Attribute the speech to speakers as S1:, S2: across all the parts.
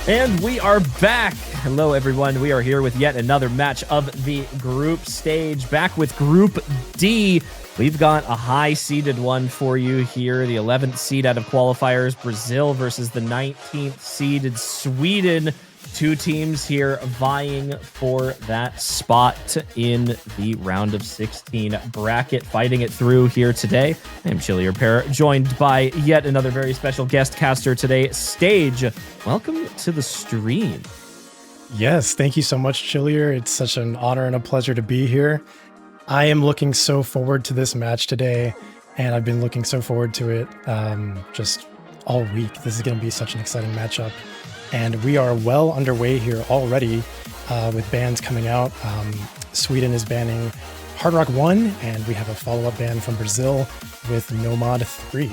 S1: And we are back. Hello, everyone. We are here with yet another match of the group stage. Back with Group D. We've got a high-seeded one for you here. The 11th seed out of qualifiers, Brazil versus the 19th seeded Sweden. Two teams here vying for that spot in the round of 16 bracket, fighting it through here today. I'm Chili Repair, joined by yet another very special guest caster today, Stage. Welcome to the stream.
S2: Yes, thank you so much, Chillier. It's such an honor and a pleasure to be here. I am looking so forward to this match today, and I've been looking so forward to it just all week. This is going to be such an exciting matchup. And we are well underway here already with bans coming out. Sweden is banning Hard Rock 1, and we have a follow-up ban from Brazil with Nomad 3.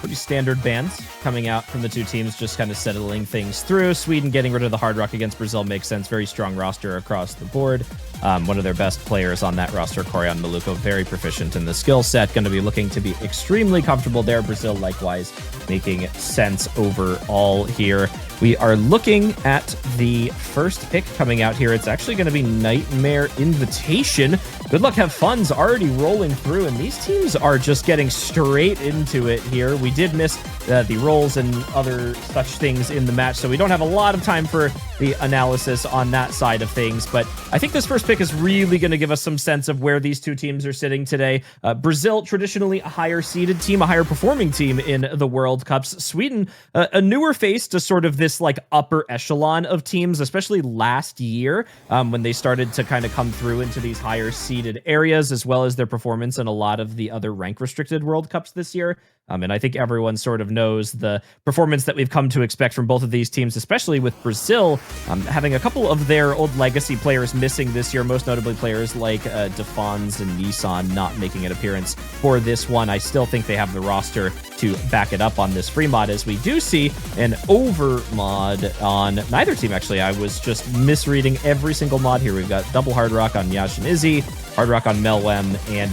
S1: Pretty standard bans coming out from the two teams, just kind of settling things through. Sweden getting rid of the Hard Rock against Brazil makes sense. Very strong roster across the board. One of their best players on that roster, Corian Maluko, very proficient in the skill set. Going to be looking to be extremely comfortable there. Brazil likewise making sense overall here. We are looking at the first pick coming out here. It's actually going to be Nightmare Invitation. Good Luck Have Fun's already rolling through, and these teams are just getting straight into it here. We did miss the rolls and other such things in the match, so we don't have a lot of time for the analysis on that side of things, but I think this first pick is really going to give us some sense of where these two teams are sitting today. Brazil, traditionally a higher seeded team, a higher performing team in the World Cups. Sweden, a newer face to sort of this like upper echelon of teams, especially last year when they started to kind of come through into these higher seeded areas, as well as their performance in a lot of the other rank restricted World Cups this year. And I think everyone sort of knows the performance that we've come to expect from both of these teams, especially with Brazil having a couple of their old legacy players missing this year, most notably players like Defons and Nissan not making an appearance for this one. I still think they have the roster to back it up on this free mod, as we do see an over mod on neither team, actually. I was just misreading every single mod here. We've got double Hard Rock on Yash and Izzy, Hard Rock on Melwem, and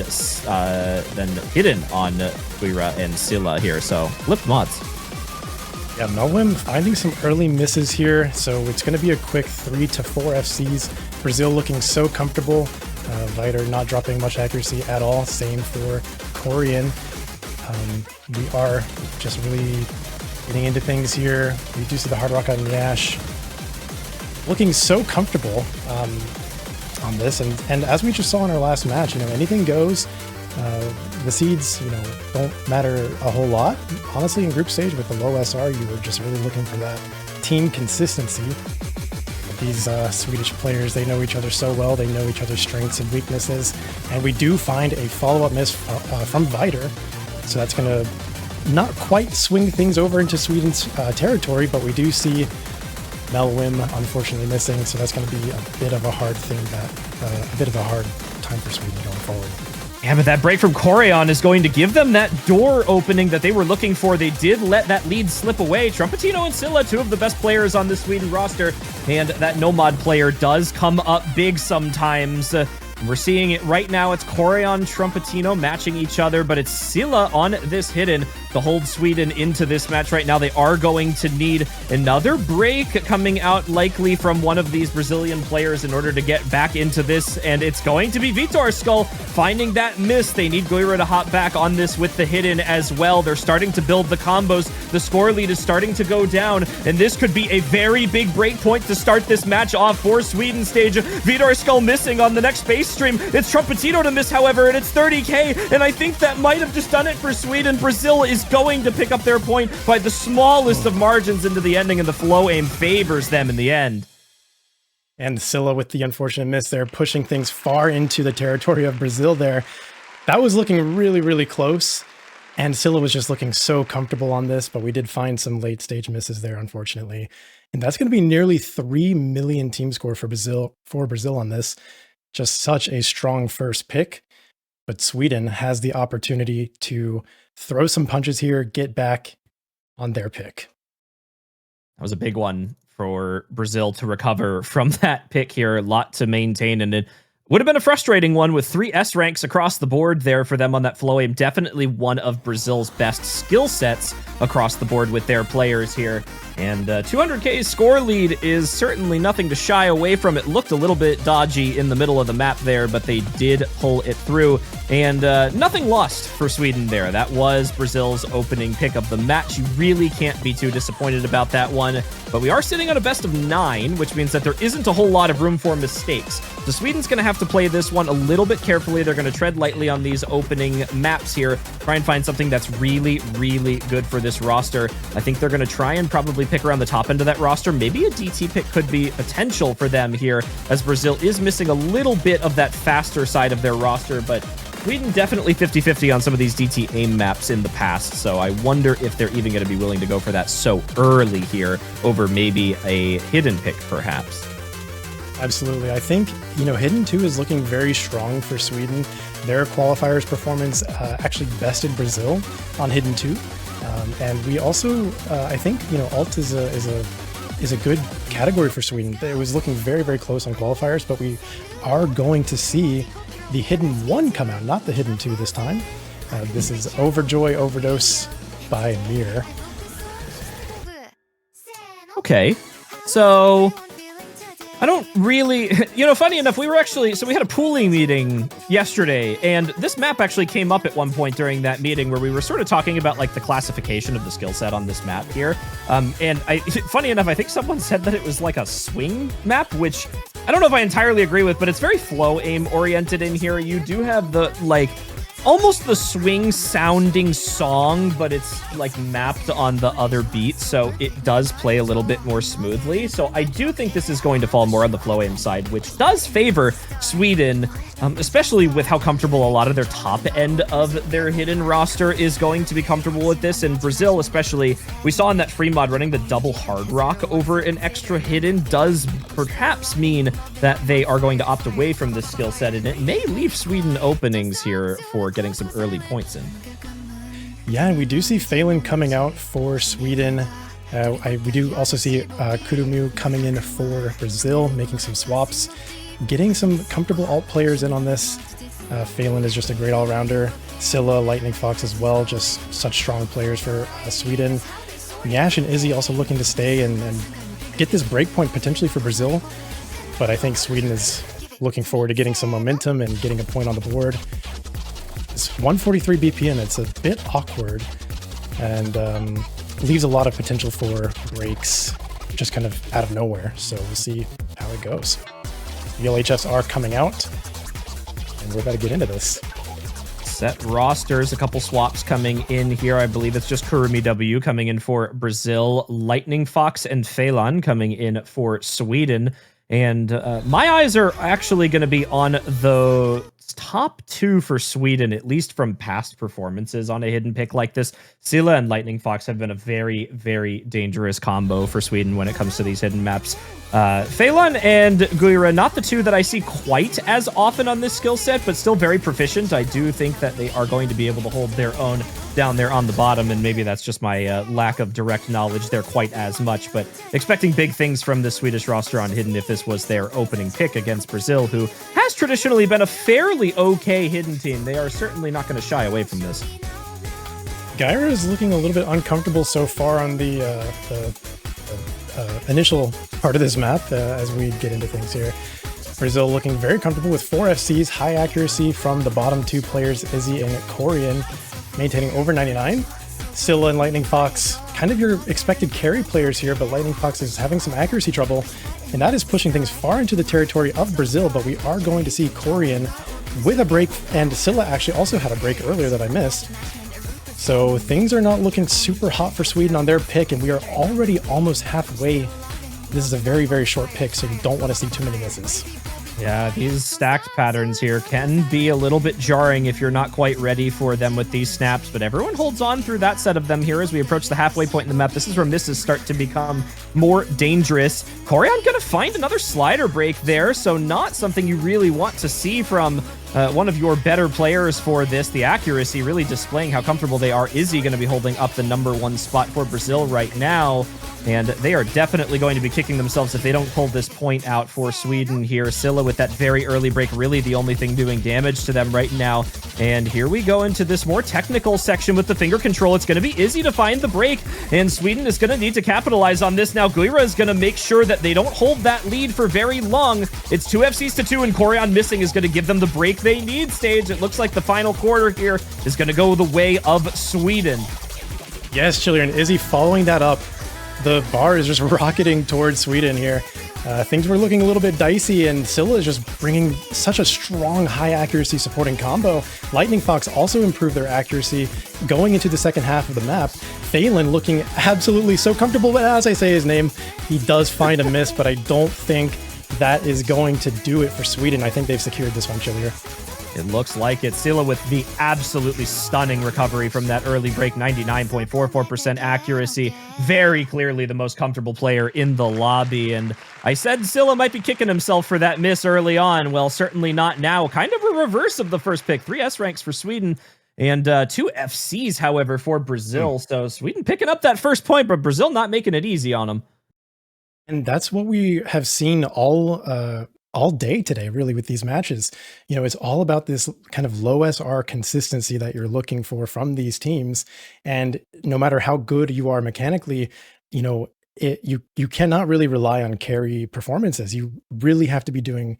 S1: then Hidden on Guira and Silla here. So flipped mods.
S2: Yeah, Melwem finding some early misses here, so it's going to be a quick 3 to 4 FCs. Brazil looking so comfortable. Viter not dropping much accuracy at all. Same for Corian. We are just really getting into things here. We do see the Hard Rock on Yash looking so comfortable on this, and as we just saw in our last match, anything goes. The seeds, don't matter a whole lot. Honestly, in group stage with the low SR, you were just really looking for that team consistency. These Swedish players, they know each other so well. They know each other's strengths and weaknesses, and we do find a follow-up miss from Viter, so that's going to not quite swing things over into Sweden's territory, but we do see Melwem unfortunately missing, so that's going to be a bit of a hard thing, a bit of a hard time for Sweden going forward.
S1: Yeah, but that break from Corian is going to give them that door opening that they were looking for. They did let that lead slip away. Trumpetino and Silla, two of the best players on the Sweden roster, and that Nomad player does come up big sometimes. We're seeing it right now. It's Corian, Trumpetino matching each other, but it's Silla on this Hidden to hold Sweden into this match right now. They are going to need another break coming out likely from one of these Brazilian players in order to get back into this, and it's going to be Vitor Skull finding that miss. They need Guira to hop back on this with the Hidden as well. They're starting to build the combos. The score lead is starting to go down, and this could be a very big break point to start this match off for Sweden stage. Vitor Skull missing on the next base stream. It's Trumpetino to miss, however, and it's 30k, and I think that might have just done it for Sweden. Brazil is going to pick up their point by the smallest of margins into the ending, and the flow aim favors them in the end.
S2: And Silla with the unfortunate miss there, pushing things far into the territory of Brazil there. That was looking really, really close, and Silla was just looking so comfortable on this, but we did find some late stage misses there, unfortunately. And that's going to be nearly 3 million team score for Brazil on this. Just such a strong first pick, but Sweden has the opportunity to throw some punches here, get back on their pick.
S1: That was a big one for Brazil to recover from that pick here. A lot to maintain, and it would have been a frustrating one with 3 S ranks across the board there for them on that flow aim. Definitely one of Brazil's best skill sets across the board with their players here. And 200K's score lead is certainly nothing to shy away from. It looked a little bit dodgy in the middle of the map there, but they did pull it through. And nothing lost for Sweden there. That was Brazil's opening pick of the match. You really can't be too disappointed about that one. But we are sitting on a best of 9, which means that there isn't a whole lot of room for mistakes. So Sweden's going to have to play this one a little bit carefully. They're going to tread lightly on these opening maps here. Try and find something that's really, really good for this roster. I think they're going to try and probably pick around the top end of that roster. Maybe a DT pick could be potential for them here, as Brazil is missing a little bit of that faster side of their roster, but Sweden definitely 50-50 on some of these DT aim maps in the past, so I wonder if they're even going to be willing to go for that so early here over maybe a hidden pick, perhaps.
S2: Absolutely. I think, Hidden 2 is looking very strong for Sweden. Their qualifiers performance actually bested Brazil on Hidden 2. And we also, I think, Alt is a good category for Sweden. It was looking very, very close on qualifiers, but we are going to see the Hidden 1 come out, not the Hidden 2 this time. This is Overjoy Overdose by Mir.
S1: Okay, so I don't really, funny enough, we had a pooling meeting yesterday, and this map actually came up at one point during that meeting where we were sort of talking about like the classification of the skill set on this map here. Funny enough, I think someone said that it was like a swing map, which I don't know if I entirely agree with, but it's very flow aim oriented in here. You do have the almost the swing sounding song, but it's like mapped on the other beat, so it does play a little bit more smoothly. So I do think this is going to fall more on the flow aim side, which does favor Sweden, especially with how comfortable a lot of their top end of their hidden roster is going to be comfortable with this. And Brazil, especially, we saw in that free mod running the double hard rock over an extra hidden does perhaps mean that they are going to opt away from this skill set, and it may leave Sweden openings here for getting some early points in.
S2: Yeah, and we do see Phelan coming out for Sweden. We do also see Kurumu coming in for Brazil, making some swaps, getting some comfortable alt players in on this. Phelan is just a great all-rounder. Scylla, Lightning Fox as well, just such strong players for Sweden. Nyash and Izzy also looking to stay and get this breakpoint potentially for Brazil. But I think Sweden is looking forward to getting some momentum and getting a point on the board. It's 143 BP and it's a bit awkward and leaves a lot of potential for breaks just kind of out of nowhere. So we'll see how it goes. The LHFs are coming out and we're about to get into this.
S1: Set rosters, a couple swaps coming in here. I believe it's just Kurumi W coming in for Brazil, Lightning Fox and Phelan coming in for Sweden. And my eyes are actually going to be on the top 2 for Sweden, at least from past performances on a hidden pick like this. Scylla and Lightning Fox have been a very, very dangerous combo for Sweden when it comes to these hidden maps. Phelan and Guira, not the 2 that I see quite as often on this skill set, but still very proficient. I do think that they are going to be able to hold their own down there on the bottom, and maybe that's just my lack of direct knowledge there quite as much, but expecting big things from the Swedish roster on Hidden if this was their opening pick against Brazil, who has traditionally been a fairly okay Hidden team. They are certainly not going to shy away from this.
S2: Guira is looking a little bit uncomfortable so far on the initial part of this map as we get into things here. Brazil looking very comfortable with 4 FCs, high accuracy from the bottom 2 players, Izzy and Corian, maintaining over 99. Scylla and Lightning Fox, kind of your expected carry players here, but Lightning Fox is having some accuracy trouble, and that is pushing things far into the territory of Brazil, but we are going to see Corian with a break, and Scylla actually also had a break earlier that I missed. So things are not looking super hot for Sweden on their pick, and we are already almost halfway. This is a very, very short pick, so you don't want to see too many misses.
S1: Yeah, these stacked patterns here can be a little bit jarring if you're not quite ready for them with these snaps, but everyone holds on through that set of them here as we approach the halfway point in the map. This is where misses start to become more dangerous. Corian gonna find another slider break there, so not something you really want to see from one of your better players for this. The accuracy really displaying how comfortable they are. Izzy going to be holding up the #1 spot for Brazil right now. And they are definitely going to be kicking themselves if they don't pull this point out for Sweden here. Scylla with that very early break, really the only thing doing damage to them right now. And here we go into this more technical section with the finger control. It's going to be Izzy to find the break, and Sweden is going to need to capitalize on this now. Guira is going to make sure that they don't hold that lead for very long. It's 2 FCs to 2, and Corian missing is going to give them the break they need, Stage. It looks like the final quarter here is going to go the way of Sweden.
S2: Yes, Chiller, and Izzy following that up. The bar is just rocketing towards Sweden here. Things were looking a little bit dicey, and Scylla is just bringing such a strong, high accuracy supporting combo. Lightning Fox also improved their accuracy going into the second half of the map. Phelan looking absolutely so comfortable, but as I say his name, he does find a miss, but I don't think that is going to do it for Sweden. I think they've secured this one, Chillier.
S1: It looks like it. Scylla with the absolutely stunning recovery from that early break, 99.44% accuracy. Very clearly the most comfortable player in the lobby. And I said Scylla might be kicking himself for that miss early on. Well, certainly not now. Kind of a reverse of the first pick. 3 S ranks for Sweden and 2 FCs, however, for Brazil. So Sweden picking up that first point, but Brazil not making it easy on them.
S2: And that's what we have seen all day today, really, with these matches. You know, it's all about this kind of low SR consistency that you're looking for from these teams. And no matter how good you are mechanically, you know, you cannot really rely on carry performances. You really have to be doing,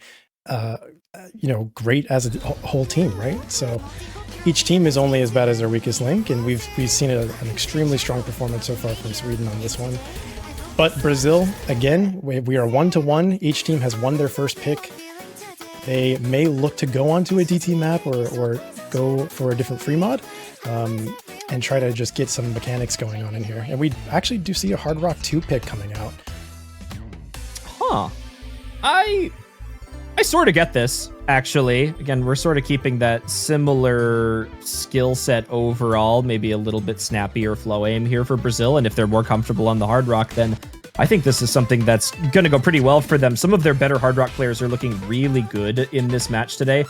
S2: you know, great as a whole team, right? So each team is only as bad as their weakest link, and we've seen an extremely strong performance so far from Sweden on this one. But Brazil, again, we are 1-1. Each team has won their first pick. They may look to go onto a DT map or go for a different free mod and try to just get some mechanics going on in here. And we actually do see a Hard Rock 2 pick coming out.
S1: Huh. I sort of get this, actually. Again, we're sort of keeping that similar skill set overall, maybe a little bit snappier flow aim here for Brazil. And if they're more comfortable on the Hard Rock, then I think this is something that's going to go pretty well for them. Some of their better Hard Rock players are looking really good in this match today,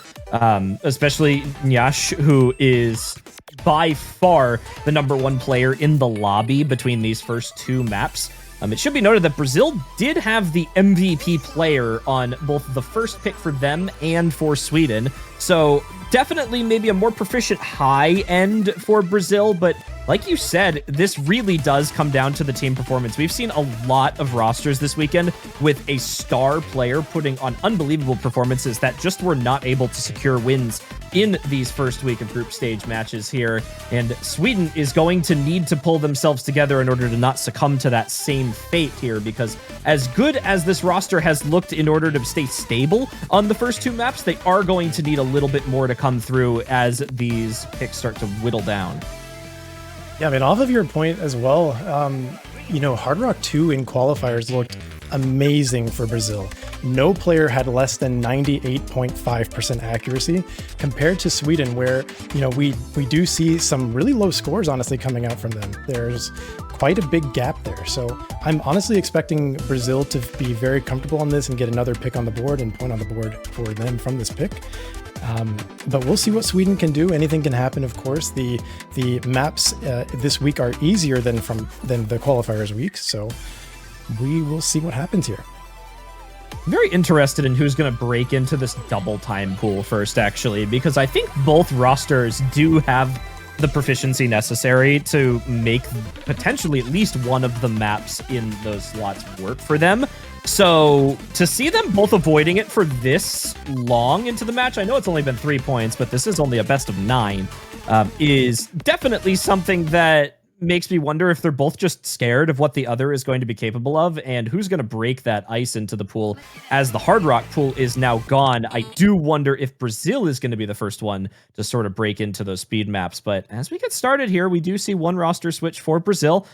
S1: especially Nyash, who is by far the #1 player in the lobby between these first 2 maps. It should be noted that Brazil did have the MVP player on both the first pick for them and for Sweden. So definitely maybe a more proficient high end for Brazil. But like you said, this really does come down to the team performance. We've seen a lot of rosters this weekend with a star player putting on unbelievable performances that just were not able to secure wins in these first week of group stage matches here. And Sweden is going to need to pull themselves together in order to not succumb to that same fate here, because as good as this roster has looked in order to stay stable on the first 2 maps, they are going to need a little bit more to come through as these picks start to whittle down.
S2: Yeah, I mean, off of your point as well, you know, Hard Rock 2 in qualifiers looked amazing for Brazil. No player had less than 98.5% accuracy compared to Sweden, where, you know, we do see some really low scores, honestly, coming out from them. There's quite a big gap there. So I'm honestly expecting Brazil to be very comfortable on this and get another pick on the board and point on the board for them from this pick. But we'll see what Sweden can do. Anything can happen, of course. The maps this week are easier than the qualifiers week, so we will see what happens here.
S1: I'm very interested in who's going to break into this double time pool first, actually, because I think both rosters do have the proficiency necessary to make potentially at least one of the maps in those slots work for them. So to see them both avoiding it for this long into the match, I know it's only been 3 points, but this is only a best of 9, is definitely something that makes me wonder if they're both just scared of what the other is going to be capable of and who's going to break that ice into the pool. As the Hard Rock pool is now gone, I do wonder if Brazil is going to be the first one to sort of break into those speed maps. But as we get started here, we do see one roster switch for Brazil.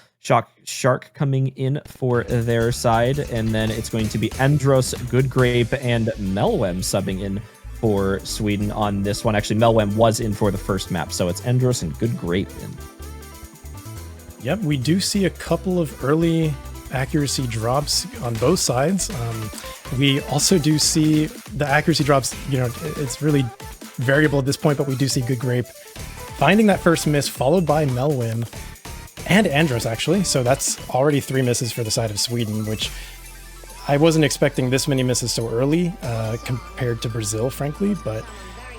S1: Shark coming in for their side, and then it's going to be Endros, Good Grape, and Melwem subbing in for Sweden on this one. Actually, Melwem was in for the first map, so it's Endros and Good Grape in.
S2: Yep, we do see a couple of early accuracy drops on both sides. We also do see the accuracy drops, you know, it's really variable at this point, but we do see Good Grape finding that first miss, followed by Melwin and Andros, actually. So that's already 3 misses for the side of Sweden, which I wasn't expecting this many misses so early compared to Brazil, frankly, but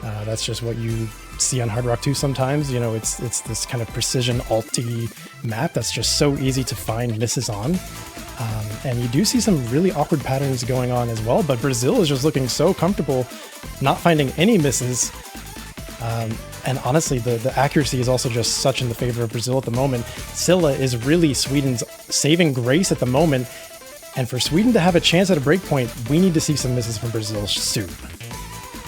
S2: that's just what you see on Hard Rock 2 sometimes. You know, it's this kind of precision alty map that's just so easy to find misses on. And you do see some really awkward patterns going on as well, but Brazil is just looking so comfortable not finding any misses. And honestly, the accuracy is also just such in the favor of Brazil at the moment. Scylla is really Sweden's saving grace at the moment. And for Sweden to have a chance at a break point, we need to see some misses from Brazil soon.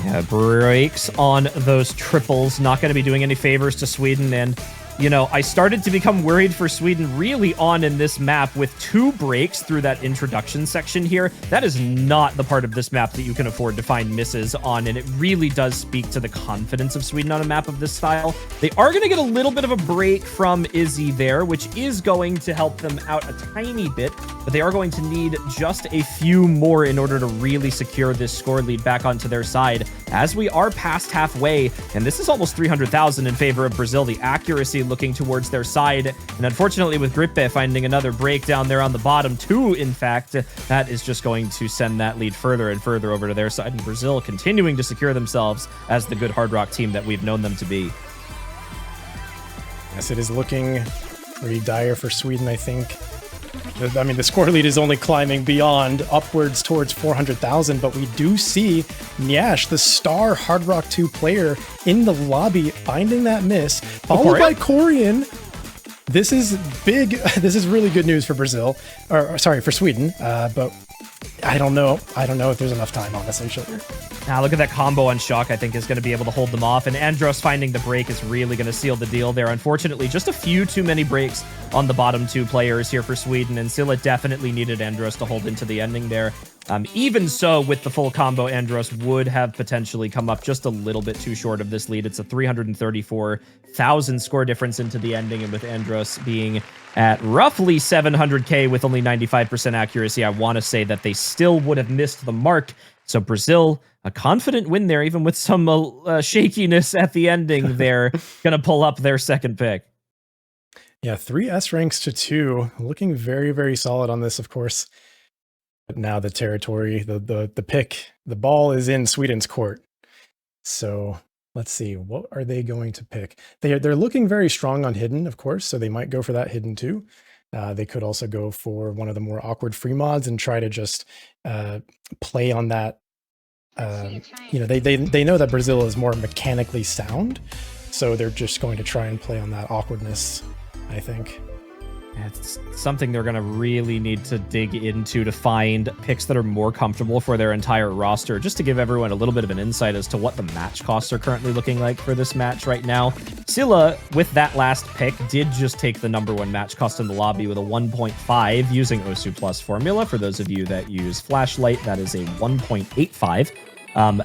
S1: Yeah, breaks on those triples. Not going to be doing any favors to Sweden. And, you know, I started to become worried for Sweden really on in this map with 2 breaks through that introduction section here. That is not the part of this map that you can afford to find misses on, and it really does speak to the confidence of Sweden on a map of this style. They are going to get a little bit of a break from Izzy there, which is going to help them out a tiny bit, but they are going to need just a few more in order to really secure this score lead back onto their side, as we are past halfway, and this is almost 300,000 in favor of Brazil. The accuracy looking towards their side, and unfortunately with Grippe finding another break down there on the bottom, 2 in fact, that is just going to send that lead further and further over to their side, and Brazil continuing to secure themselves as the good Hard Rock team that we've known them to be.
S2: Yes, it is looking pretty dire for Sweden, I think. I mean, the score lead is only climbing beyond upwards towards 400,000, but we do see Nyash, the star Hard Rock 2 player, in the lobby finding that miss, followed by Corian. This is big. This is really good news for Brazil, or sorry, for Sweden. But I don't know if there's enough time, honestly.
S1: Now look at that combo on Shock. I think is going to be able to hold them off, and Andros finding the break is really going to seal the deal there. Unfortunately, just a few too many breaks on the bottom 2 players here for Sweden, and Scylla definitely needed Andros to hold into the ending there. Even so, with the full combo, Andros would have potentially come up just a little bit too short of this lead. It's a 334,000 score difference into the ending, and with Andros being at roughly 700k with only 95% accuracy, I want to say that they still would have missed the mark. So Brazil, a confident win there, even with some shakiness at the ending. They're going to pull up their second pick.
S2: Yeah, 3 S ranks to 2, looking very, very solid on this, of course. But now the territory, the pick, the ball is in Sweden's court. So let's see, what are they going to pick? They're looking very strong on hidden, of course, so they might go for that hidden too. They could also go for one of the more awkward free mods and try to just play on that. You know, they know that Brazil is more mechanically sound, so they're just going to try and play on that awkwardness, I think.
S1: It's something they're going to really need to dig into to find picks that are more comfortable for their entire roster, just to give everyone a little bit of an insight as to what the match costs are currently looking like for this match right now. Scylla, with that last pick, did just take the #1 match cost in the lobby with a 1.5 using Osu Plus formula. For those of you that use Flashlight, that is a 1.85.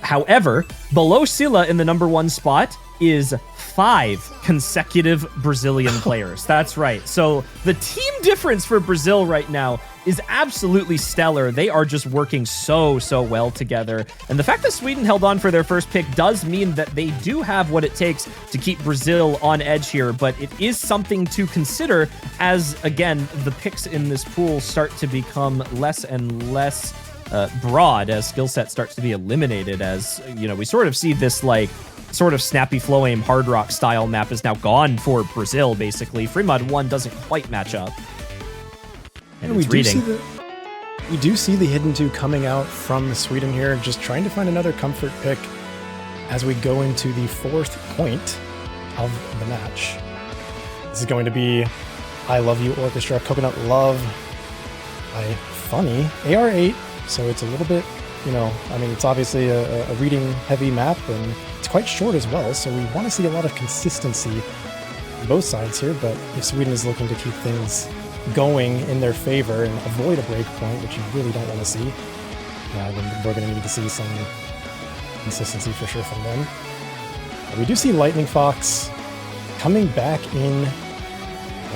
S1: However, below Scylla in the #1 spot is 5 consecutive Brazilian players. That's right. So the team difference for Brazil right now is absolutely stellar. They are just working so well together. And the fact that Sweden held on for their first pick does mean that they do have what it takes to keep Brazil on edge here, but it is something to consider as, again, the picks in this pool start to become less and less broad as skill set starts to be eliminated, as, you know, we sort of see this like sort of snappy flow aim Hard Rock style map is now gone for Brazil, basically. Free Mod 1 doesn't quite match up. And
S2: we do see the hidden 2 coming out from Sweden here, just trying to find another comfort pick as we go into the 4th point of the match. This is going to be I Love You Orchestra, Coconut Love by Funny, AR8, so it's a little bit, you know, I mean, it's obviously a reading heavy map, and it's quite short as well, so we want to see a lot of consistency on both sides here. But if Sweden is looking to keep things going in their favor and avoid a break point, which you really don't want to see, then we're going to need to see some consistency for sure from them. We do see Lightning Fox coming back in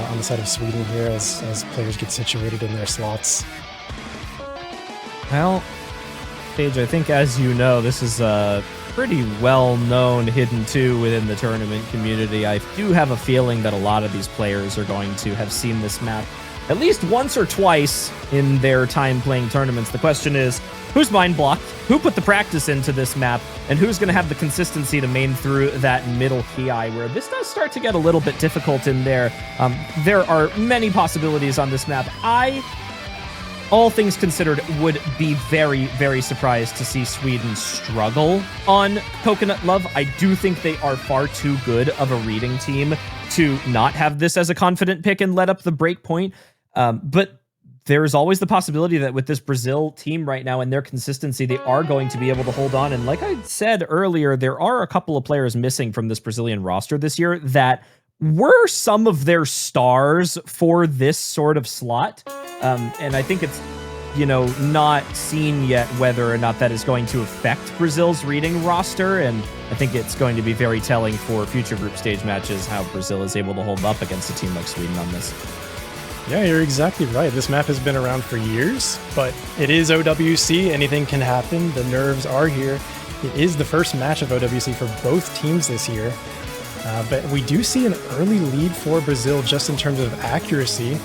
S2: on the side of Sweden here as players get situated in their slots.
S1: Well, Paige, I think, as you know, this is a pretty well-known Hidden 2 within the tournament community. I do have a feeling that a lot of these players are going to have seen this map at least once or twice in their time playing tournaments. The question is, who's mind blocked? Who put the practice into this map? And who's going to have the consistency to main through that middle key eye, where this does start to get a little bit difficult in there. There are many possibilities on this map. All things considered, would be very, very surprised to see Sweden struggle on Coconut Love. I do think they are far too good of a reading team to not have this as a confident pick and let up the break point. But there's always the possibility that with this Brazil team right now and their consistency, they are going to be able to hold on. And like I said earlier, there are a couple of players missing from this Brazilian roster this year that were some of their stars for this sort of slot. And I think it's, not seen yet whether or not that is going to affect Brazil's reading roster. And I think it's going to be very telling for future group stage matches how Brazil is able to hold up against a team like Sweden on this.
S2: Yeah, you're exactly right. This map has been around for years, but it is OWC. Anything can happen. The nerves are here. It is the first match of OWC for both teams this year. But we do see an early lead for Brazil just in terms of accuracy.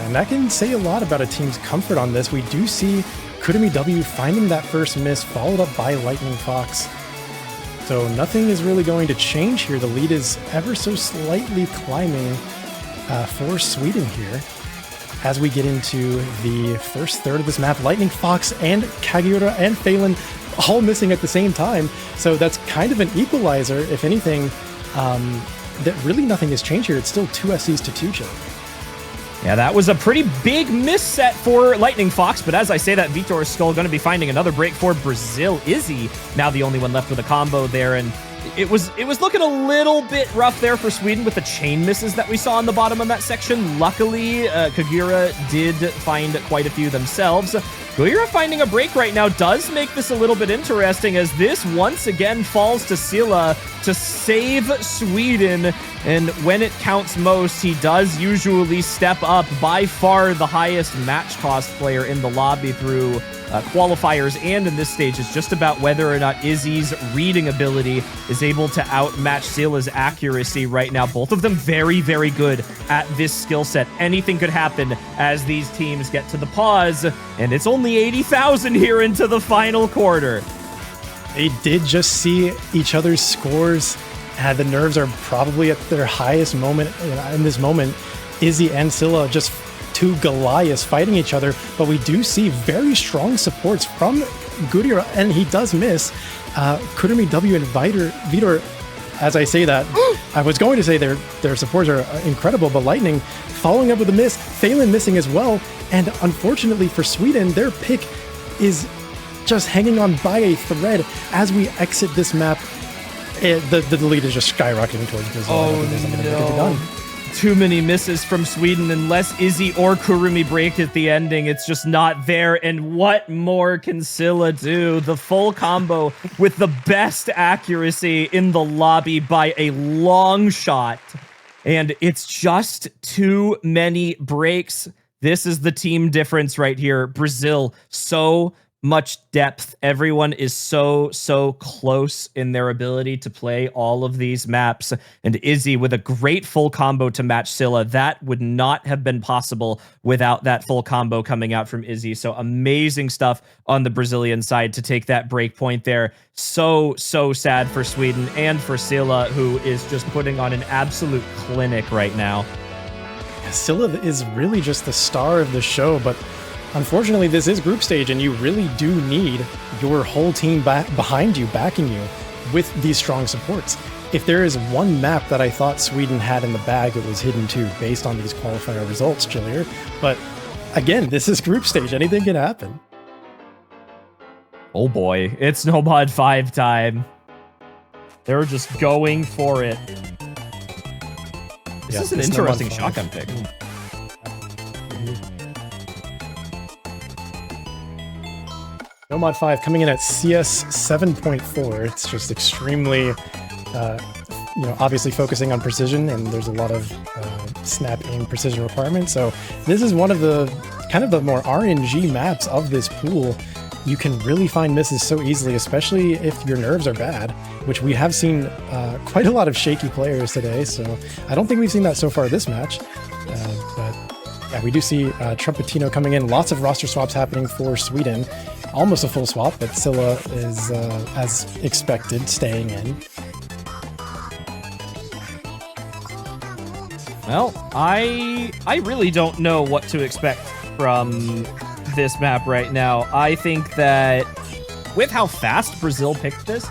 S2: And that can say a lot about a team's comfort on this. We do see Kurumi W finding that first miss, followed up by Lightning Fox. So nothing is really going to change here. The lead is ever so slightly climbing for Sweden here. As we get into the first third of this map, Lightning Fox and Kageura and Phelan all missing at the same time. So that's kind of an equalizer. If anything, that really nothing has changed here. It's still 2 SCs to 2 Chili.
S1: Yeah, that was a pretty big miss set for Lightning Fox, but as I say that, Vitor is still going to be finding another break for Brazil. Izzy now the only one left with a combo there, and it was looking a little bit rough there for Sweden with the chain misses that we saw on the bottom of that section. Luckily, Kageura did find quite a few themselves. Kageura finding a break right now does make this a little bit interesting, as this once again falls to Silla to save Sweden. And when it counts most, he does usually step up, by far the highest match cost player in the lobby through qualifiers, and in this stage it's just about whether or not Izzy's reading ability is able to outmatch Silla's accuracy right now. Both of them very, very good at this skill set. Anything could happen as these teams get to the pause, and it's only 80,000 here into the final quarter.
S2: They did just see each other's scores. The nerves are probably at their highest moment in this moment. Izzy and Silla just two Goliaths fighting each other, but we do see very strong supports from Gudira, and he does miss. Kurumi W and Vitor, as I say that, I was going to say their supports are incredible, but Lightning following up with a miss, Phelan missing as well, and unfortunately for Sweden, their pick is just hanging on by a thread as we exit this map. The lead is just skyrocketing towards Brazil.
S1: Oh no. Too many misses from Sweden. Unless Izzy or Kurumi break at the ending, it's just not there. And what more can Silla do? The full combo with the best accuracy in the lobby by a long shot. And it's just too many breaks. This is the team difference right here. Brazil, so much depth. Everyone is so close in their ability to play all of these maps. And Izzy with a great full combo to match Silla. That would not have been possible without that full combo coming out from Izzy. So amazing stuff on the Brazilian side to take that break point there. So sad for Sweden and for Silla, who is just putting on an absolute clinic right now.
S2: Silla is really just the star of the show, but unfortunately, this is group stage, and you really do need your whole team behind you, backing you with these strong supports. If there is one map that I thought Sweden had in the bag, it was Hidden 2, based on these qualifier results, Chillier. But again, this is group stage. Anything can happen.
S1: Oh boy, it's Nomad 5 time. They're just going for it. This is an interesting shotgun pick.
S2: Nomad 5 coming in at CS 7.4. It's just extremely, obviously focusing on precision, and there's a lot of snap aim precision requirements. So this is one of the kind of the more RNG maps of this pool. you can really find misses so easily, especially if your nerves are bad, which we have seen quite a lot of shaky players today. So I don't think we've seen that so far this match. But yeah, we do see Trumpetino coming in. Lots of roster swaps happening for Sweden. Almost a full swap, but Scylla is, as expected, staying in.
S1: Well, I really don't know what to expect from this map right now. I think that with how fast Brazil picked this,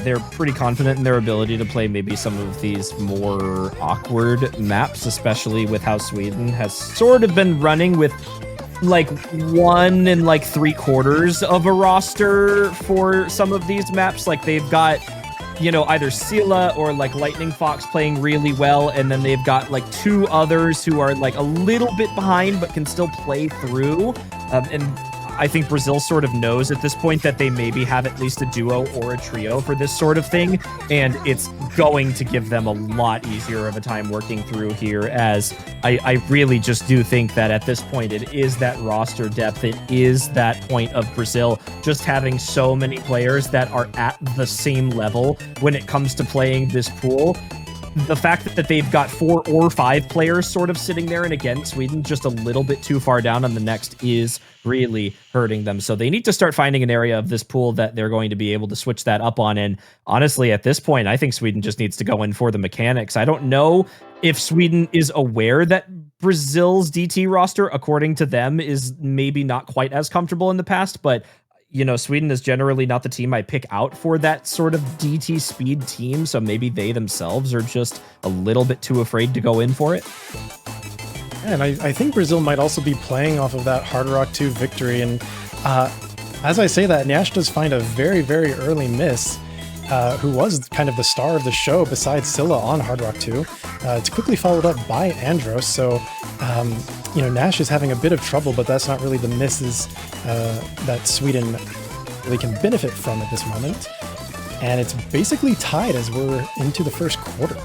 S1: they're pretty confident in their ability to play maybe some of these more awkward maps, especially with how Sweden has sort of been running with like 1 3/4 of a roster for some of these maps. Like they've got, you know, either Scylla or like Lightning Fox playing really well, and then they've got like 2 others who are like a little bit behind but can still play through. And I think Brazil sort of knows at this point that they maybe have at least a duo or a trio for this sort of thing, and it's going to give them a lot easier of a time working through here, as I really just do think that at this point it is that roster depth, it is that point of Brazil just having so many players that are at the same level when it comes to playing this pool. The fact that they've got 4 or 5 players sort of sitting there, and again, Sweden just a little bit too far down on the next, is really hurting them. So they need to start finding an area of this pool that they're going to be able to switch that up on. And honestly, at this point, I think Sweden just needs to go in for the mechanics. I don't know if Sweden is aware that Brazil's DT roster, according to them, is maybe not quite as comfortable in the past, but you know, Sweden is generally not the team I pick out for that sort of DT speed team, so maybe they themselves are just a little bit too afraid to go in for it.
S2: And I think Brazil might also be playing off of that Hard Rock 2 victory, and as I say that, Nyash does find a very, very early miss, who was kind of the star of the show besides Scylla on Hard Rock 2. It's quickly followed up by Andros, so you know, Nash is having a bit of trouble, but that's not really the misses that Sweden really can benefit from at this moment. And it's basically tied as we're into the first quarter.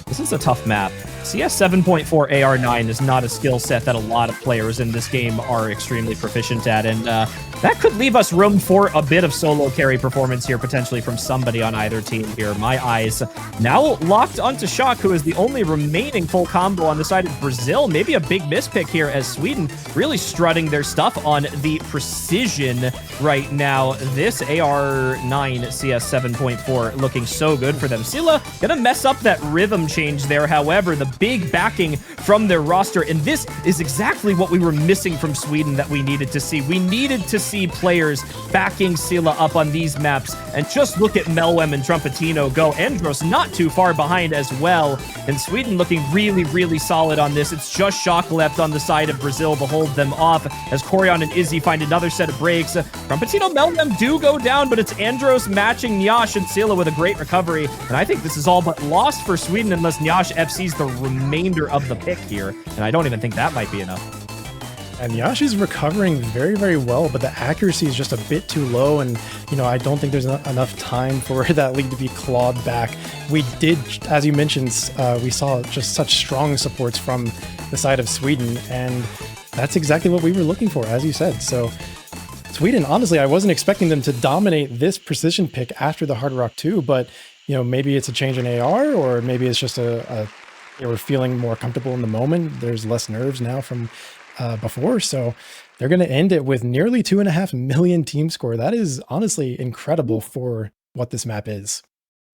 S1: This is a tough map. CS 7.4 AR9 is not a skill set that a lot of players in this game are extremely proficient at, and that could leave us room for a bit of solo carry performance here, potentially from somebody on either team here. My eyes now locked onto Shock, who is the only remaining full combo on the side of Brazil. Maybe a big mispick here, as Sweden really strutting their stuff on the precision right now. This AR9 CS 7.4 looking so good for them. Scylla gonna mess up that rhythm change there, however, the big backing from their roster, and this is exactly what we were missing from Sweden that we needed to see. We needed to see players backing Scylla up on these maps, and just look at Melwem and Trumpetino go. Andros not too far behind as well, and Sweden looking really, really solid on this. It's just Shock left on the side of Brazil to hold them off, as Corian and Izzy find another set of breaks. Trumpetino, Melwem do go down, but it's Andros matching Nyash and Scylla with a great recovery, and I think this is all but lost for Sweden unless Nyash FC's the remainder of the pick here, and I don't even think that might be enough.
S2: And Nyash is recovering very, very well, but the accuracy is just a bit too low, and you know, I don't think there's enough time for that lead to be clawed back. We did, as you mentioned, we saw just such strong supports from the side of Sweden, and that's exactly what we were looking for, as you said. So Sweden, honestly, I wasn't expecting them to dominate this precision pick after the Hard Rock 2, but you know, maybe it's a change in AR, or maybe it's just they were feeling more comfortable in the moment. There's less nerves now from before, so they're going to end it with nearly 2.5 million team score. That is honestly incredible for what this map is.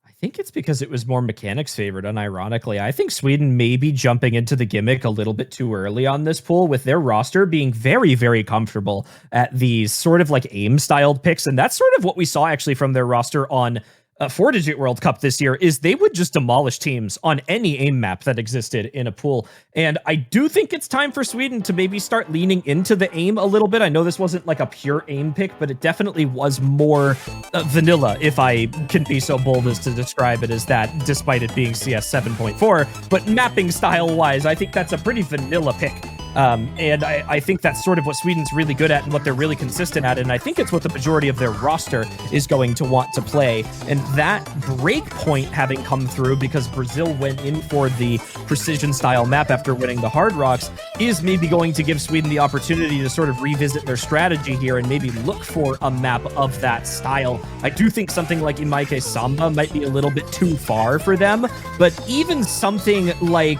S1: I think it's because it was more mechanics favored, unironically. I think Sweden may be jumping into the gimmick a little bit too early on this pool, with their roster being very, very comfortable at these sort of like aim-styled picks, and that's sort of what we saw actually from their roster on 4-Digit World Cup this year, is they would just demolish teams on any aim map that existed in a pool. And I do think it's time for Sweden to maybe start leaning into the aim a little bit. I know this wasn't like a pure aim pick, but it definitely was more vanilla, if I can be so bold as to describe it as that, despite it being CS 7.4. But mapping style-wise, I think that's a pretty vanilla pick. And I think that's sort of what Sweden's really good at and what they're really consistent at, and I think it's what the majority of their roster is going to want to play. And that break point having come through because Brazil went in for the precision style map after winning the Hard Rocks, is maybe going to give Sweden the opportunity to sort of revisit their strategy here and maybe look for a map of that style. I do think something like Imaike Samba might be a little bit too far for them, but even something like,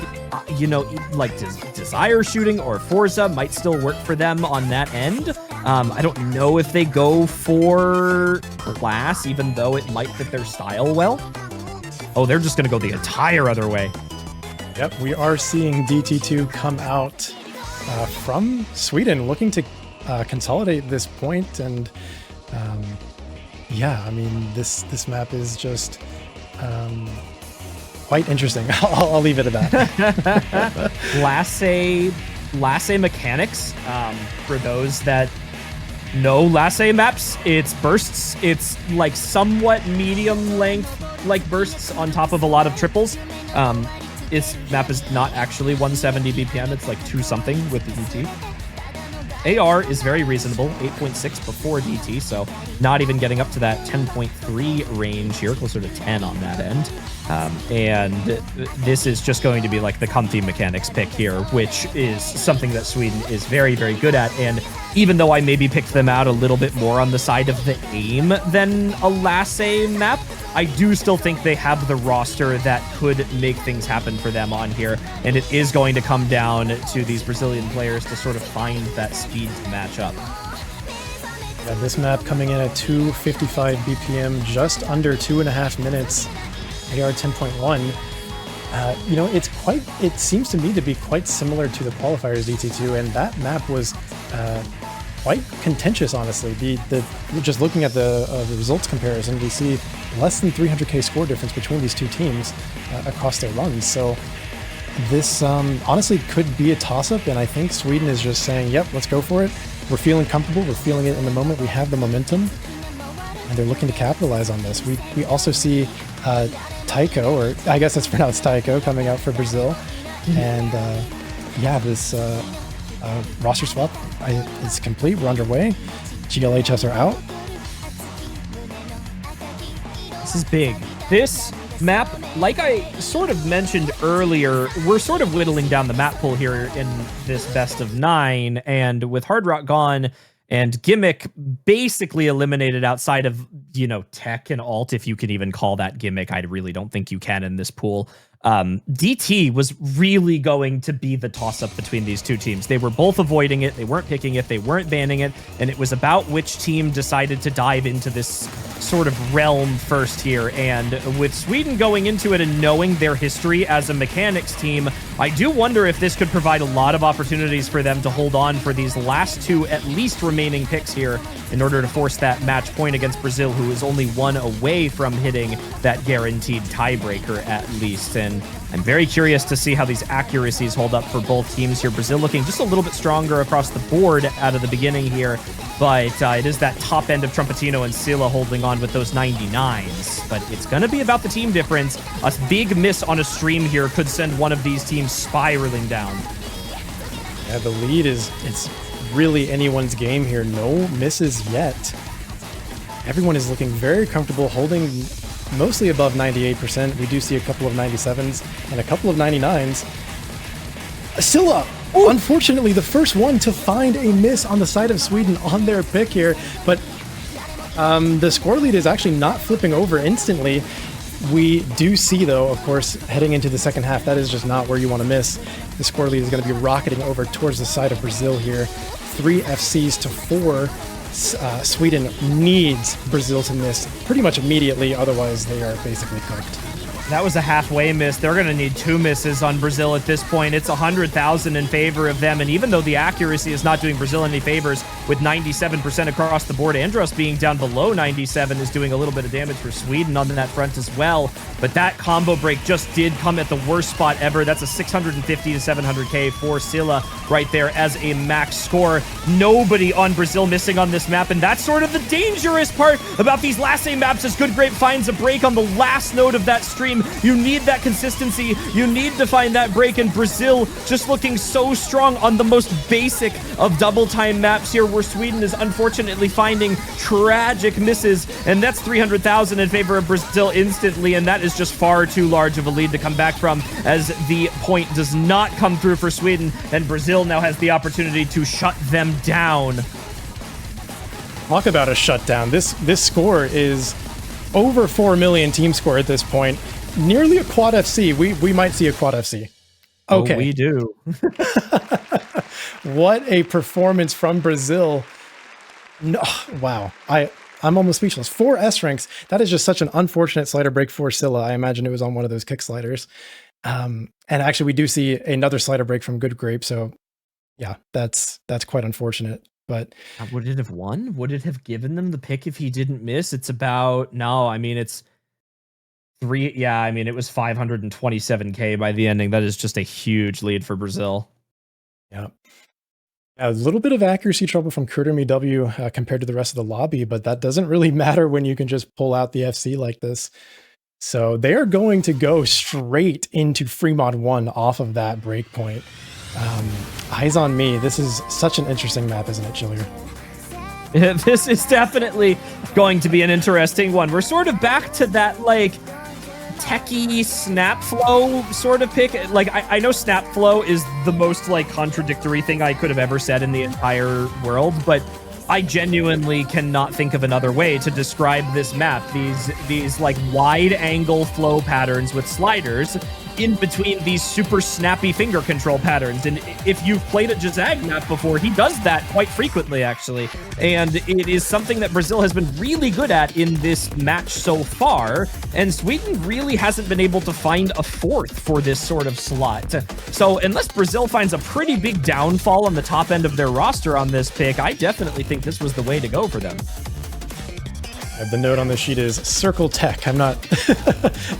S1: like Desire Shooting or Forza might still work for them on that end. I don't know if they go for Class, even though it might fit their style well. Oh, they're just going to go the entire other way.
S2: Yep, we are seeing DT2 come out from Sweden, looking to consolidate this point. And yeah, I mean, this map is just quite interesting. I'll leave it at that.
S1: Lasse mechanics, for those that know Lasse maps, it's bursts. It's like somewhat medium length, like bursts on top of a lot of triples. Its map is not actually 170 BPM. It's like 2 something with the DT. AR is very reasonable, 8.6 before DT, so not even getting up to that 10.3 range here, closer to 10 on that end. And this is just going to be like the comfy mechanics pick here, which is something that Sweden is very, very good at. And even though I maybe picked them out a little bit more on the side of the aim than a Lasse map, I do still think they have the roster that could make things happen for them on here. And it is going to come down to these Brazilian players to sort of find that speed to match up.
S2: Yeah, this map coming in at 255 BPM, just under 2.5 minutes. AR 10.1. It seems to me to be quite similar to the qualifiers DT2, and that map was quite contentious, honestly. Just looking at the results comparison, we see less than 300k score difference between these two teams across their runs. So this honestly could be a toss-up, and I think Sweden is just saying, yep, let's go for it. We're feeling comfortable. We're feeling it in the moment. We have the momentum, and they're looking to capitalize on this. We also see Taiko, or I guess it's pronounced Taiko, coming out for Brazil. And yeah, this roster swap is complete. We're underway. GLHS are out.
S1: This is big. This map, like I sort of mentioned earlier, we're sort of whittling down the map pool here in this best of 9, and with Hard Rock gone and Gimmick basically eliminated outside of, Tech and Alt, if you could even call that Gimmick. I really don't think you can in this pool. DT was really going to be the toss-up between these two teams. They were both avoiding it. They weren't picking it. They weren't banning it. And it was about which team decided to dive into this sort of realm first here. And with Sweden going into it and knowing their history as a mechanics team, I do wonder if this could provide a lot of opportunities for them to hold on for these last 2 at least remaining picks here in order to force that match point against Brazil, who is only 1 away from hitting that guaranteed tiebreaker at least. And I'm very curious to see how these accuracies hold up for both teams here. Brazil looking just a little bit stronger across the board out of the beginning here, but it is that top end of Trumpetino and Silla holding on with those 99s. But it's going to be about the team difference. A big miss on a stream here could send one of these teams spiraling down.
S2: Yeah, the lead it's really anyone's game here. No misses yet. Everyone is looking very comfortable, holding mostly above 98%. We do see a couple of 97s and a couple of 99s. Silla, unfortunately, the first one to find a miss on the side of Sweden on their pick here, but the score lead is actually not flipping over instantly. We do see, though, of course, heading into the second half, that is just not where you want to miss. The score lead is going to be rocketing over towards the side of Brazil here. 3 FCs to 4. Sweden needs Brazil to miss pretty much immediately, otherwise they are basically cooked.
S1: That was a halfway miss. They're going to need 2 misses on Brazil at this point. It's 100,000 in favor of them, and even though the accuracy is not doing Brazil any favors, with 97% across the board, Andros being down below 97 is doing a little bit of damage for Sweden on that front as well. But that combo break just did come at the worst spot ever. That's a 650 to 700k for Silla right there as a max score. Nobody on Brazil missing on this map, and that's sort of the dangerous part about these last 8 maps, as Good Grape finds a break on the last node of that stream. stream. You need that consistency. You need to find that break, and Brazil just looking so strong on the most basic of double time maps here, where Sweden is unfortunately finding tragic misses, and that's 300,000 in favor of Brazil instantly, and that is just far too large of a lead to come back from, as the point does not come through for Sweden, and Brazil now has the opportunity to shut them down.
S2: Talk about a shutdown. This score is over 4 million team score at this point. Nearly a quad FC. We might see a quad FC. Okay.
S1: Oh, we do.
S2: What a performance from Brazil. No, wow. I'm almost speechless. 4 S ranks. That is just such an unfortunate slider break for Scylla. I imagine it was on one of those kick sliders. And actually, we do see another slider break from Good Grape. So yeah, that's quite unfortunate. But
S1: would it have won? Would it have given them the pick if he didn't miss? It's about, no, I mean, it's 3. Yeah, I mean, it was 527K by the ending. That is just a huge lead for Brazil.
S2: Yeah. A little bit of accuracy trouble from Kurtami W compared to the rest of the lobby, but that doesn't really matter when you can just pull out the FC like this. So they are going to go straight into Fremont 1 off of that breakpoint. Eyes on me. This is such an interesting map, isn't it, Chillier?
S1: This is definitely going to be an interesting one. We're sort of back to that, like, techie snap flow sort of pick. Like, I know snap flow is the most, like, contradictory thing I could have ever said in the entire world, but I genuinely cannot think of another way to describe this map. These like wide angle flow patterns with sliders in between these super snappy finger control patterns. And if you've played a Jazag map before, he does that quite frequently, actually. And it is something that Brazil has been really good at in this match so far. And Sweden really hasn't been able to find a fourth for this sort of slot. So unless Brazil finds a pretty big downfall on the top end of their roster on this pick, I definitely think this was the way to go for them.
S2: The note on the sheet is Circle Tech. I'm not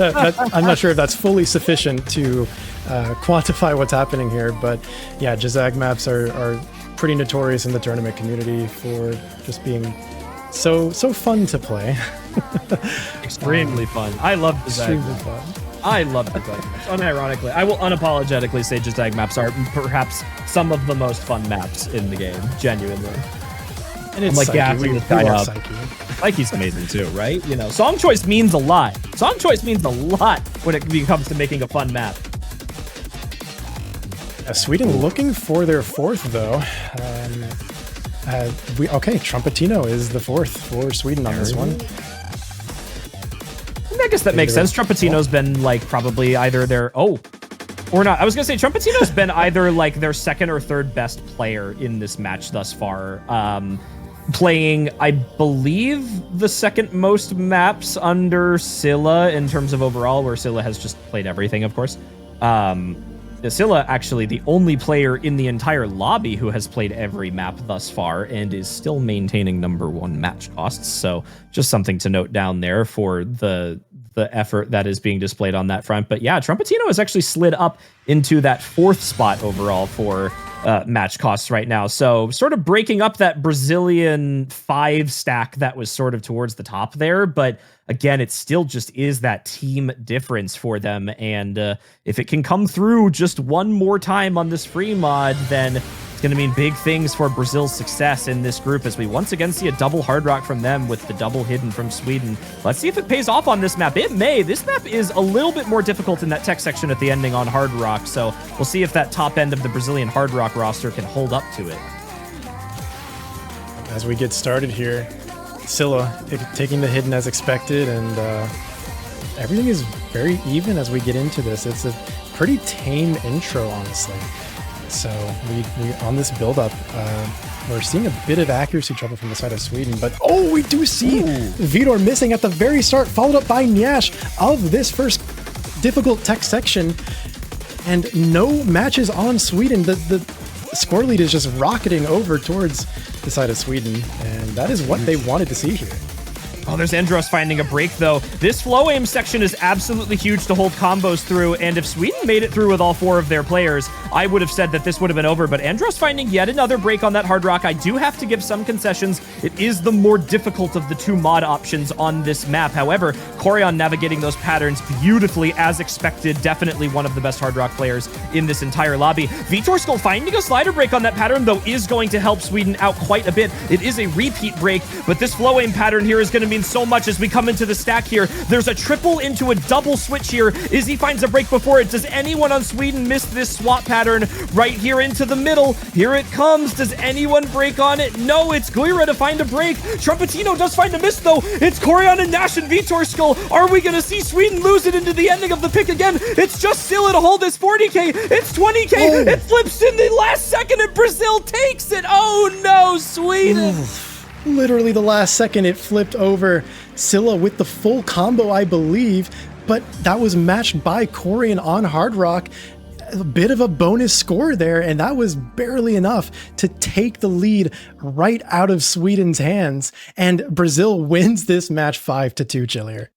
S2: I'm not sure if that's fully sufficient to quantify what's happening here, but yeah, Jazag maps are pretty notorious in the tournament community for just being so fun to play.
S1: Extremely fun. I love Jazag.
S2: Extremely fun.
S1: I love Jazag maps. Unironically, I will unapologetically say Jazag maps are perhaps some of the most fun maps in the game. Genuinely.
S2: And it's
S1: I'm like
S2: Psyche.
S1: gassing this guy up.
S2: Psyche.
S1: Psyche's amazing too, right? You know, song choice means a lot. Song choice means a lot when it comes to making a fun map.
S2: Sweden looking for their fourth, though. Okay, Trumpetino is the fourth for Sweden on this one.
S1: I guess that makes sense. Trumpetino's been like probably either their or not. I was gonna say Trumpetino's been either like their second or third best player in this match thus far. Playing, I believe, the second most maps under Scylla in terms of overall, where Scylla has just played everything, of course. Scylla, actually, the only player in the entire lobby who has played every map thus far and is still maintaining #1 match costs. So just something to note down there for the effort that is being displayed on that front. But yeah, Trumpetino has actually slid up into that fourth spot overall for match costs right now. So sort of breaking up that Brazilian 5 stack that was sort of towards the top there. But again, it still just is that team difference for them. And if it can come through just one more time on this free mod, then it's going to mean big things for Brazil's success in this group, as we once again see a double hard rock from them with the double hidden from Sweden. Let's see if it pays off on this map. It may. This map is a little bit more difficult in that tech section at the ending on hard rock. So we'll see if that top end of the Brazilian hard rock roster can hold up to it.
S2: As we get started here, Scylla taking the hidden as expected, and everything is very even as we get into this. It's a pretty tame intro, honestly. So we on this build-up, we're seeing a bit of accuracy trouble from the side of Sweden, but we do see Vitor missing at the very start, followed up by Nyash of this first difficult tech section, and no matches on Sweden. The score lead is just rocketing over towards the side of Sweden, and that is what they wanted to see here.
S1: Oh, there's Andros finding a break, though. This flow aim section is absolutely huge to hold combos through, and if Sweden made it through with all 4 of their players, I would have said that this would have been over, but Andros finding yet another break on that hard rock. I do have to give some concessions It is the more difficult of the two mod options on this map. However, Corian navigating those patterns beautifully as expected. Definitely one of the best Hard Rock players in this entire lobby. Vitor Skull finding a slider break on that pattern, though, is going to help Sweden out quite a bit. It is a repeat break, but this flow aim pattern here is going to mean so much as we come into the stack here. There's a triple into a double switch here. Izzy finds a break before it. Does anyone on Sweden miss this swap pattern right here into the middle? Here it comes. Does anyone break on it? No, it's Guira to find a break. Trumpetino does find a miss, though. It's Corian and Nash and Vitor Skull. Are we going to see Sweden lose it into the ending of the pick again? It's just Scylla to hold this 40k. It's 20k. Oh. It flips in the last second and Brazil takes it. Oh no, Sweden.
S2: Literally the last second it flipped over. Scylla with the full combo, I believe, but that was matched by Corian on Hard Rock. A bit of a bonus score there, and that was barely enough to take the lead right out of Sweden's hands, and Brazil wins this match 5-2, Chillier.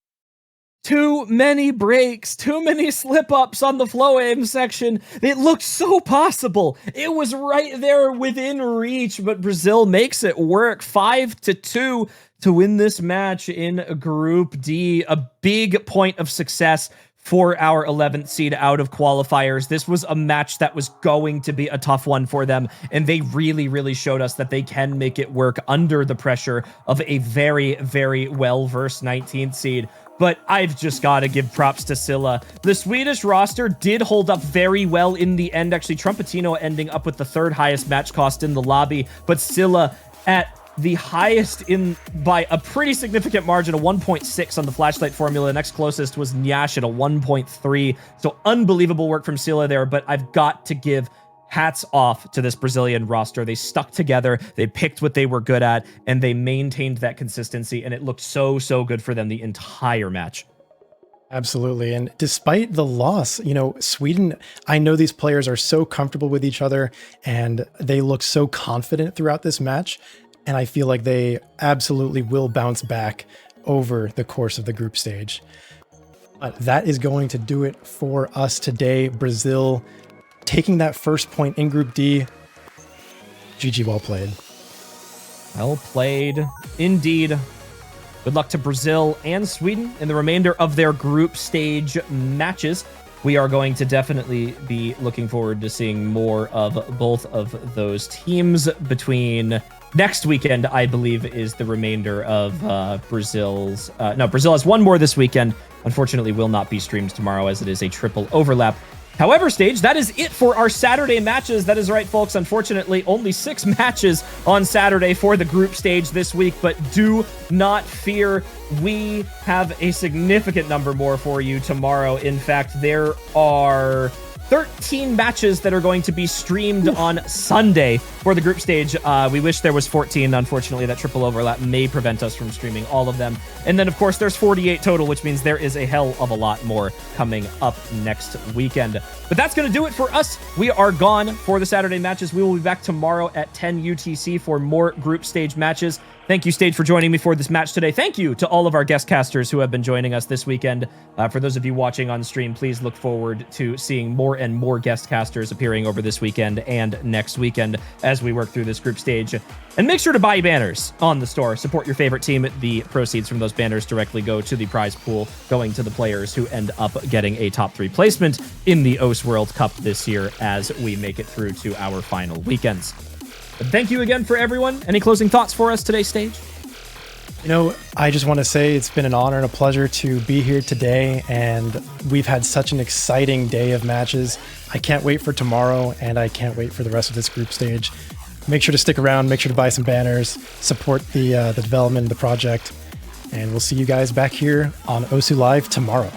S1: Too many breaks, too many slip-ups on the flow aim section. It looked so possible. It was right there within reach, but Brazil makes it work. 5-2 to win this match in Group D. A big point of success for our 11th seed out of qualifiers. This was a match that was going to be a tough one for them, and they really, really showed us that they can make it work under the pressure of a very, very well-versed 19th seed. But I've just got to give props to Scylla. The Swedish roster did hold up very well in the end. Actually, Trumpetino ending up with the third highest match cost in the lobby, but Scylla at the highest in by a pretty significant margin, a 1.6 on the flashlight formula. Next closest was Nyash at a 1.3. So unbelievable work from Scylla there, but I've got to give hats off to this Brazilian roster. They stuck together, they picked what they were good at, and they maintained that consistency, and it looked so, so good for them the entire match.
S2: Absolutely. And despite the loss, you know, Sweden, I know these players are so comfortable with each other, and they look so confident throughout this match, and I feel like they absolutely will bounce back over the course of the group stage. But that is going to do it for us today. Brazil taking that first point in Group D. GG, well played.
S1: Well played, indeed. Good luck to Brazil and Sweden in the remainder of their group stage matches. We are going to definitely be looking forward to seeing more of both of those teams between next weekend, I believe, is the remainder of Brazil's... no, Brazil has one more this weekend. Unfortunately, will not be streamed tomorrow as it is a triple overlap. However, Stage, that is it for our Saturday matches. That is right, folks. Unfortunately, only 6 matches on Saturday for the group stage this week, but do not fear. We have a significant number more for you tomorrow. In fact, there are 13 matches that are going to be streamed on Sunday for the group stage. We wish there was 14. Unfortunately, that triple overlap may prevent us from streaming all of them. And then, of course, there's 48 total, which means there is a hell of a lot more coming up next weekend. But that's going to do it for us. We are gone for the Saturday matches. We will be back tomorrow at 10 UTC for more group stage matches. Thank you, Stage, for joining me for this match today. Thank you to all of our guest casters who have been joining us this weekend. For those of you watching on stream, please look forward to seeing more and more guest casters appearing over this weekend and next weekend as we work through this group stage. And make sure to buy banners on the store. Support your favorite team. The proceeds from those banners directly go to the prize pool, going to the players who end up getting a top 3 placement in the OS World Cup this year as we make it through to our final weekends. But thank you again for everyone. Any closing thoughts for us today, Stage?
S2: You know, I just want to say it's been an honor and a pleasure to be here today, and we've had such an exciting day of matches. I can't wait for tomorrow, and I can't wait for the rest of this group stage. Make sure to stick around, make sure to buy some banners, support the development of the project, and we'll see you guys back here on Osu Live tomorrow.